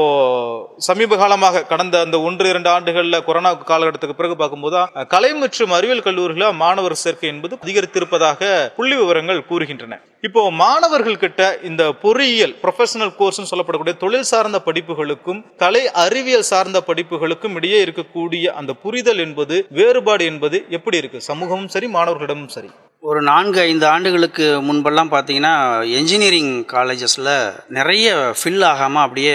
சமீப காலமாக கடந்த அந்த 1-2 ஆண்டுகள்ல கொரோனா காலகட்டத்துக்கு பிறகு பார்க்கும்போது கலை மற்றும் அறிவியல் கல்லூரிகளில் மாணவர் சேர்க்கை என்பது அதிகரித்திருப்பதாக புள்ளி விவரங்கள் கூறுகின்றன. இப்போ மாணவர்கள் கிட்ட இந்த பொறியியல் ப்ரொஃபஷனல் கோர்ஸ் சொல்லப்படக்கூடிய தொழில் சார்ந்த படிப்புகளுக்கும் கலை அறிவியல் சார்ந்த படிப்புகளுக்கும் இடையே இருக்கக்கூடிய அந்த புரிதல் என்பது, வேறுபாடு என்பது எப்படி இருக்கு சமூகமும் சரி மாணவர்களிடமும் சரி? ஒரு 4-5 ஆண்டுகளுக்கு முன்பெல்லாம் பார்த்தீங்கன்னா என்ஜினியரிங் காலேஜஸில் நிறைய ஃபில் ஆகாமல் அப்படியே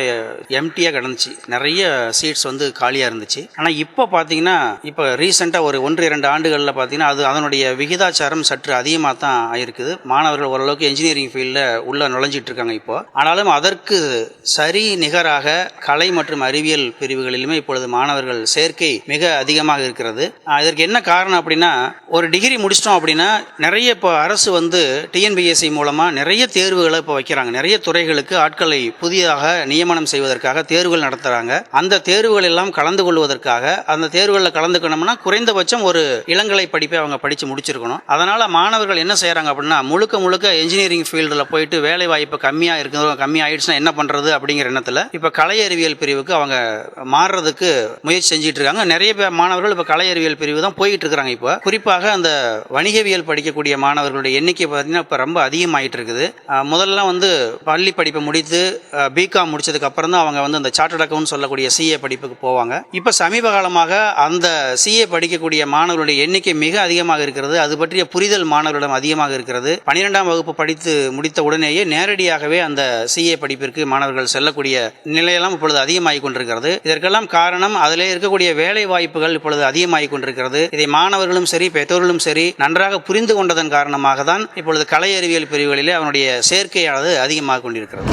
எம்டியாக கிடந்துச்சு. நிறைய சீட்ஸ் வந்து காலியாக இருந்துச்சு. ஆனால் இப்போ பார்த்தீங்கன்னா, இப்போ ரீசெண்டாக ஒரு 1-2 ஆண்டுகளில் பார்த்தீங்கன்னா அதனுடைய விகிதாச்சாரம் சற்று அதிகமாக தான் ஆயிருக்குது. மாணவர்கள் ஓரளவுக்கு என்ஜினியரிங் ஃபீல்டில் உள்ள நுழைஞ்சிட்டு இருக்காங்க இப்போ. ஆனாலும் அதற்கு சரி நிகராக கலை மற்றும் அறிவியல் பிரிவுகளிலுமே இப்பொழுது மாணவர்கள் சேர்க்கை மிக அதிகமாக இருக்கிறது. இதற்கு என்ன காரணம் அப்படின்னா, ஒரு டிகிரி முடிச்சிட்டோம் அப்படின்னா நிறைய இப்போ அரசு வந்து டிஎன்பிஎஸ்சி மூலமாக நிறைய தேர்வுகளை இப்போ வைக்கிறாங்க. நிறைய துறைகளுக்கு ஆட்களை புதிதாக நியமனம் செய்வதற்காக தேர்வுகள் நடத்துகிறாங்க. அந்த தேர்வுகள் எல்லாம் கலந்து கொள்வதற்காக, அந்த தேர்வுகளில் கலந்துக்கணும்னா குறைந்தபட்சம் ஒரு இளங்கலை படிப்பை அவங்க படித்து முடிச்சிருக்கணும். அதனால் மாணவர்கள் என்ன செய்கிறாங்க அப்படின்னா, முழுக்க என்ஜினியரிங் ஃபீல்டில் போயிட்டு வேலை வாய்ப்பு கம்மியாயிடுச்சுன்னா என்ன பண்ணுறது அப்படிங்கிற எண்ணத்தில் இப்போ கலை அறிவியல் பிரிவுக்கு அவங்க மாறுறதுக்கு முயற்சி செஞ்சுட்டு இருக்காங்க. நிறைய மாணவர்கள் இப்போ கலை அறிவியல் பிரிவு தான் போயிட்டு இருக்கிறாங்க. இப்போ குறிப்பாக அந்த வணிகவியல் படிக்கக்கூடிய மாணவர்களுடைய எண்ணிக்கை பார்த்தீங்கன்னா இப்போ ரொம்ப அதிகமாகிட்டு இருக்குது. முதல்ல வந்து பள்ளி படிப்பை முடித்து பிகாம் முடிச்சதுக்கு அப்புறம் தான் அவங்க வந்து அந்த சார்ட்டர்ட் அக்கவுண்ட் சொல்லக்கூடிய சிஏ படிப்புக்கு போவாங்க. இப்போ சமீப காலமாக அந்த சிஏ படிக்கக்கூடிய மாணவர்களுடைய எண்ணிக்கை மிக அதிகமாக இருக்கிறது. அது பற்றிய புரிதல் மாணவர்களிடம் அதிகமாக இருக்கிறது. 12ஆம் வகுப்பு படித்து முடித்த உடனேயே நேரடியாகவே அந்த சிஏ படிப்பிற்கு மாணவர்கள் செல்லக்கூடிய நிலையெல்லாம் இப்பொழுது அதிகமாகிக் கொண்டிருக்கிறது. இதற்கெல்லாம் காரணம் அதிலே இருக்கக்கூடிய வேலை வாய்ப்புகள் இப்பொழுது அதிகமாகிக் கொண்டிருக்கிறது. இதை மாணவர்களும் சரி பெற்றோர்களும் சரி நன்றாக புரிந்து கொண்டதன் காரணமாக தான் இப்பொழுது கலை அறிவியல் பிரிவுகளிலே அவனுடைய சேர்க்கையானது அதிகமாக கொண்டிருக்கிறது.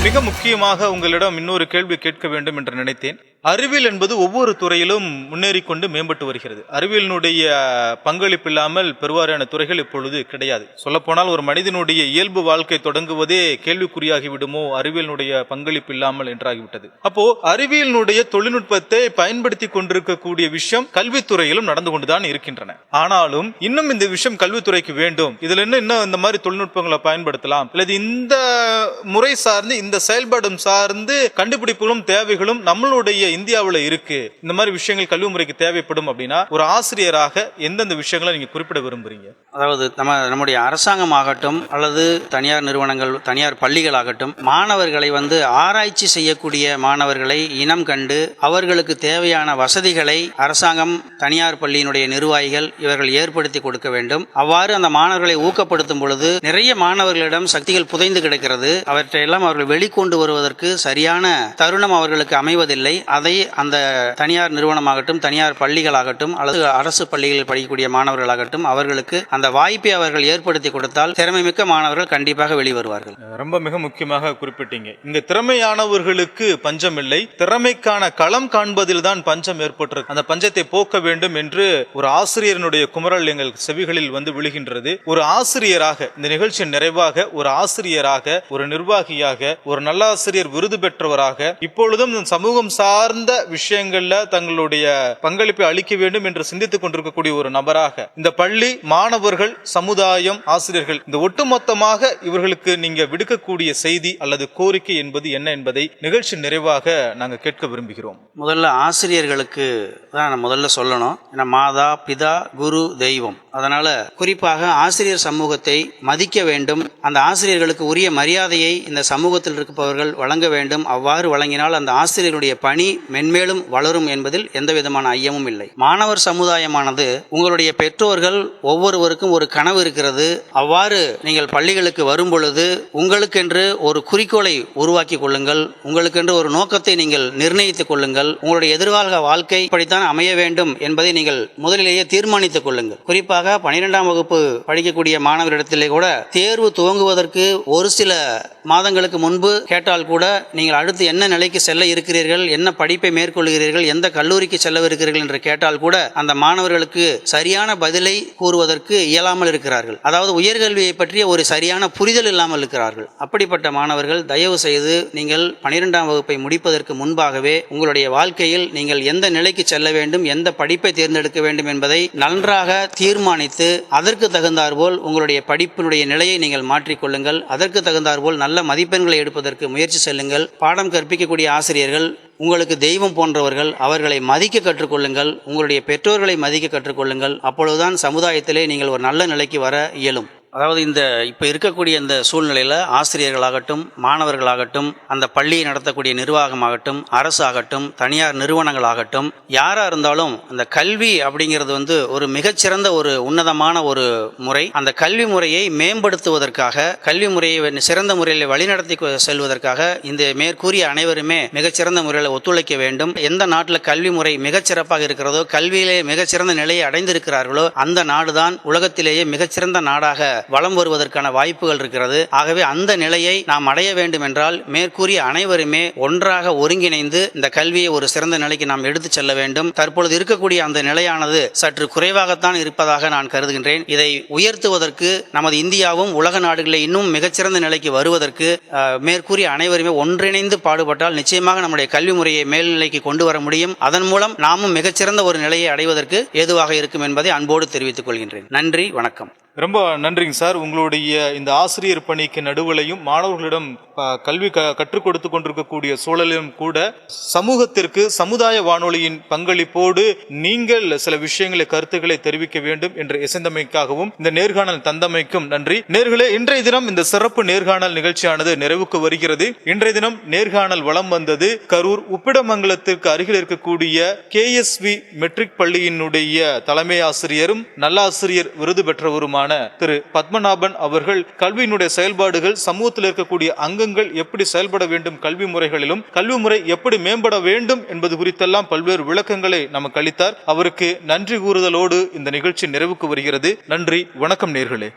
மிக முக்கியமாக உங்களிடம் இன்னொரு கேள்வி கேட்க வேண்டும் என்று நினைத்தேன். அறிவியல் என்பது ஒவ்வொரு துறையிலும் முன்னேறி கொண்டு மேம்பட்டு வருகிறது. அறிவியலினுடைய பங்களிப்பு இல்லாமல் பெருவாரியான துறைகள் இப்பொழுது கிடையாது. சொல்லப்போனால் ஒரு மனிதனுடைய இயல்பு வாழ்க்கை தொடங்குவதே கேள்விக்குறியாகி விடுமோ அறிவியலினுடைய பங்களிப்பு இல்லாமல் என்றாகிவிட்டது. அப்போ அறிவியலினுடைய தொழில்நுட்பத்தை பயன்படுத்தி கொண்டிருக்கக்கூடிய விஷயம் கல்வித்துறையிலும் நடந்து கொண்டுதான் இருக்கின்றன. ஆனாலும் இன்னும் இந்த விஷயம் கல்வித்துறைக்கு வேண்டும், இதுல இன்னும் இந்த மாதிரி தொழில்நுட்பங்களை பயன்படுத்தலாம், அல்லது இந்த முறை சார்ந்து இந்த செயல்பாடும் சார்ந்து கண்டுபிடிப்புகளும் தேவைகளும் நம்மளுடைய இந்தியாவில் இருக்கு. இந்த மாதிரி விஷயங்கள் கல்வி முறைக்கு தேவைப்படும் அப்படின்னா ஒரு ஆசிரியராக எந்தெந்த விஷயங்களை நீங்க குறிப்பிட விரும்புறீங்க? அதாவது நம்முடைய அரசாங்கம் ஆகட்டும் அல்லது தனியார் நிறுவனங்கள், தனியார் பள்ளிகள் ஆகட்டும், மாணவர்களை வந்து ஆராய்ச்சி செய்யக்கூடிய மாணவர்களை இனம் கண்டு அவர்களுக்கு தேவையான வசதிகளை அரசாங்கம், தனியார் பள்ளியினுடைய நிர்வாகிகள் இவர்கள் ஏற்படுத்தி கொடுக்க வேண்டும். அவ்வாறு அந்த மாணவர்களை ஊக்கப்படுத்தும் பொழுது நிறைய மாணவர்களிடம் சக்திகள் புதைந்து கிடக்கிறது. அவற்றையெல்லாம் அவர்கள் வெளிக்கொண்டு வருவதற்கு சரியான தருணம் அவர்களுக்கு அமைவதில்லை. அதை அந்த தனியார் நிறுவனமாகட்டும், தனியார் பள்ளிகளாகட்டும் அல்லது அரசு பள்ளிகளில் படிக்கக்கூடிய மாணவர்களாகட்டும் அவர்களுக்கு அந்த வாய்ப்பை அவர்கள் ஏற்படுத்தி கொடுத்தால் திறமை மிக்க மாணவர்கள் கண்டிப்பாக வெளிவருவார்கள். ரொம்ப மிக முக்கியமாக குறிப்பிட்டீங்க. இங்க திறமையானவர்களுக்கு பஞ்சம் இல்லை, திறமைக்கான களம் காண்பதில் தான் பஞ்சம் ஏற்பட்டிருக்கு. அந்த பஞ்சத்தை போக்க வேண்டும் என்று ஒரு ஆசிரியனுடைய குமரல் எங்கள் செவிகளில் வந்து விழுகின்றது. ஒரு ஆசிரியராக இந்த நிகழ்ச்சியின் நிறைவாக ஒரு ஆசிரியராக, ஒரு நிர்வாகியாக, ஒரு நல்லாசிரியர் விருது பெற்றவராக இப்பொழுதும் சமூகம் சார்ந்த விஷயங்கள்ல தங்களுடைய பங்களிப்பை அளிக்க வேண்டும் என்று சிந்தித்துக் கொண்டிருக்கக்கூடிய ஒரு நபராக இந்த பள்ளி, மாணவர்கள், சமுதாயம், ஆசிரியர்கள் இந்த ஒட்டுமொத்தமாக இவர்களுக்கு நீங்க விடுக்கக்கூடிய செய்தி அல்லது கோரிக்கை என்பது என்ன என்பதை நிகழ்ச்சி நிறைவாக நாங்க கேட்க விரும்புகிறோம். முதல்ல ஆசிரியர்களுக்கு தான் முதல்ல சொல்லணும். ஏன்னா மாதா பிதா குரு தெய்வம் அதனால குறிப்பாக ஆசிரியர் சமூகத்தை மதிக்க வேண்டும். அந்த ஆசிரியர்களுக்கு உரிய மரியாதையை இந்த சமூகத்தில் இருப்பவர்கள் வழங்க வேண்டும். அவ்வாறு வழங்கினால் அந்த ஆசிரியருடைய பணி மென்மேலும் வளரும் என்பதில் எந்த விதமான ஐயமும் இல்லை. மாணவர் சமுதாயமானது உங்களுடைய பெற்றோர்கள் ஒவ்வொருவருக்கும் ஒரு கனவு இருக்கிறது. அவ்வாறு நீங்கள் பள்ளிகளுக்கு வரும் பொழுது உங்களுக்கென்று ஒரு குறிக்கோளை உருவாக்கி கொள்ளுங்கள். உங்களுக்கென்று ஒரு நோக்கத்தை நீங்கள் நிர்ணயித்துக் கொள்ளுங்கள். உங்களுடைய எதிர்கால வாழ்க்கை இப்படித்தான் அமைய வேண்டும் என்பதை நீங்கள் முதலிலேயே தீர்மானித்துக் கொள்ளுங்கள். குறிப்பாக 12ஆம் வகுப்பு படிக்கக்கூடிய மாணவரிடத்திலே கூட தேர்வு துவங்குவதற்கு ஒரு சில மாதங்களுக்கு முன்பு கேட்டால் கூட நீங்கள் அடுத்து என்ன நிலைக்கு செல்ல இருக்கிறீர்கள், என்ன படிப்பை மேற்கொள்கிறீர்கள், எந்த கல்லூரிக்கு செல்லவிருக்கிறீர்கள் என்று கேட்டால் கூட அந்த மாணவர்களுக்கு சரியான பதிலை கூறுவதற்கு இயலாமல் இருக்கிறார்கள். அதாவது உயர்கல்வியை பற்றிய ஒரு சரியான புரிதல் இல்லாமல் இருக்கிறார்கள். அப்படிப்பட்ட மாணவர்கள் தயவு செய்து நீங்கள் 12ஆம் வகுப்பை முடிப்பதற்கு முன்பாகவே உங்களுடைய வாழ்க்கையில் நீங்கள் எந்த நிலைக்கு செல்ல வேண்டும், எந்த படிப்பை தேர்ந்தெடுக்க வேண்டும் என்பதை நன்றாக தீர்மானித்து அதற்கு தகுந்தாற்போல் உங்களுடைய படிப்பினுடைய நிலையை நீங்கள் மாற்றிக்கொள்ளுங்கள். அதற்கு தகுந்தாற்போல் நல்ல மதிப்பெண்களை எடுப்பதற்கு முயற்சி செல்லுங்கள். பாடம் கற்பிக்கக்கூடிய ஆசிரியர்கள் உங்களுக்கு தெய்வம் போன்றவர்கள். அவர்களை மதிக்க கற்றுக்கொள்ளுங்கள். உங்களுடைய பெற்றோர்களை மதிக்க கற்றுக்கொள்ளுங்கள். அப்பொழுதுதான் சமுதாயத்திலே நீங்கள் ஒரு நல்ல நிலைக்கு வர இயலும். அதாவது இப்போ இருக்கக்கூடிய இந்த சூழ்நிலையில் ஆசிரியர்களாகட்டும், மாணவர்களாகட்டும், அந்த பள்ளியை நடத்தக்கூடிய நிர்வாகமாகட்டும், அரசு ஆகட்டும், தனியார் நிறுவனங்களாகட்டும், யாராக இருந்தாலும் அந்த கல்வி அப்படிங்கிறது ஒரு மிகச்சிறந்த ஒரு உன்னதமான ஒரு முறை. அந்த கல்வி முறையை மேம்படுத்துவதற்காக, கல்வி முறையை சிறந்த முறையில் வழிநடத்தி செல்வதற்காக இந்த மேற்கூறிய அனைவருமே மிகச்சிறந்த முறையில் ஒத்துழைக்க வேண்டும். எந்த நாட்டில் கல்வி முறை மிகச்சிறப்பாக இருக்கிறதோ, கல்வியிலே மிகச்சிறந்த நிலையை அடைந்திருக்கிறார்களோ அந்த நாடுதான் உலகத்திலேயே மிகச்சிறந்த நாடாக வலம் வருவதற்கான வாய்ப்புகள் இருக்கிறது. ஆகவே அந்த நிலையை நாம் அடைய வேண்டும் என்றால் மேற்கூறிய அனைவருமே ஒன்றாக ஒருங்கிணைந்து இந்த கல்வியை ஒரு சிறந்த நிலைக்கு நாம் எடுத்துச் செல்ல வேண்டும். தற்பொழுது இருக்கக்கூடிய அந்த நிலையானது சற்று குறைவாகத்தான் இருப்பதாக நான் கருதுகின்றேன். இதை உயர்த்துவதற்கு நமது இந்தியாவும் உலக நாடுகளில் இன்னும் மிகச்சிறந்த நிலைக்கு வருவதற்கு மேற்கூறிய அனைவருமே ஒன்றிணைந்து பாடுபட்டால் நிச்சயமாக நம்முடைய கல்வி முறையை மேல்நிலைக்கு கொண்டு வர முடியும். அதன் மூலம் நாமும் மிகச்சிறந்த ஒரு நிலையை அடைவதற்கு ஏதுவாக இருக்கும் என்பதை அன்போடு தெரிவித்துக் கொள்கின்றேன். நன்றி, வணக்கம். ரொம்ப நன்றிங்க சார். உங்களுடைய இந்த ஆசிரியர் பணிக்கு நடுவிலையும் மாணவர்களிடம் கல்வி கற்றுக் கொடுத்து கொண்டிருக்கக்கூடிய சூழலிலும் கூட சமூகத்திற்கு சமுதாய வானொலியின் பங்களிப்போடு நீங்கள் சில விஷயங்களை, கருத்துக்களை தெரிவிக்க வேண்டும் என்று இசைந்தமைக்காகவும் இந்த நேர்காணல் தந்தமைக்கும் நன்றி. நேர்களே, இன்றைய தினம் இந்த சிறப்பு நேர்காணல் நிகழ்ச்சியானது நிறைவுக்கு வருகிறது. இன்றைய தினம் நேர்காணல் வலம் வந்தது கரூர் உப்பிடமங்கலத்திற்கு அருகில் இருக்கக்கூடிய KSV மெட்ரிக் பள்ளியினுடைய தலைமை ஆசிரியரும் நல்லாசிரியர் விருது பெற்றவருமான திரு பத்மநாபன் அவர்கள் கல்வியினுடைய செயல்பாடுகள், சமூகத்தில் இருக்கக்கூடிய அங்கங்கள் எப்படி செயல்பட வேண்டும், கல்வி முறைகளிலும் கல்வி முறை எப்படி மேம்பட வேண்டும் என்பது குறித்தெல்லாம் பல்வேறு விளக்கங்களை நமக்கு அளித்தார். அவருக்கு நன்றி கூறுதலோடு இந்த நிகழ்ச்சி நிறைவுக்கு வருகிறது. நன்றி, வணக்கம் நேர்களே.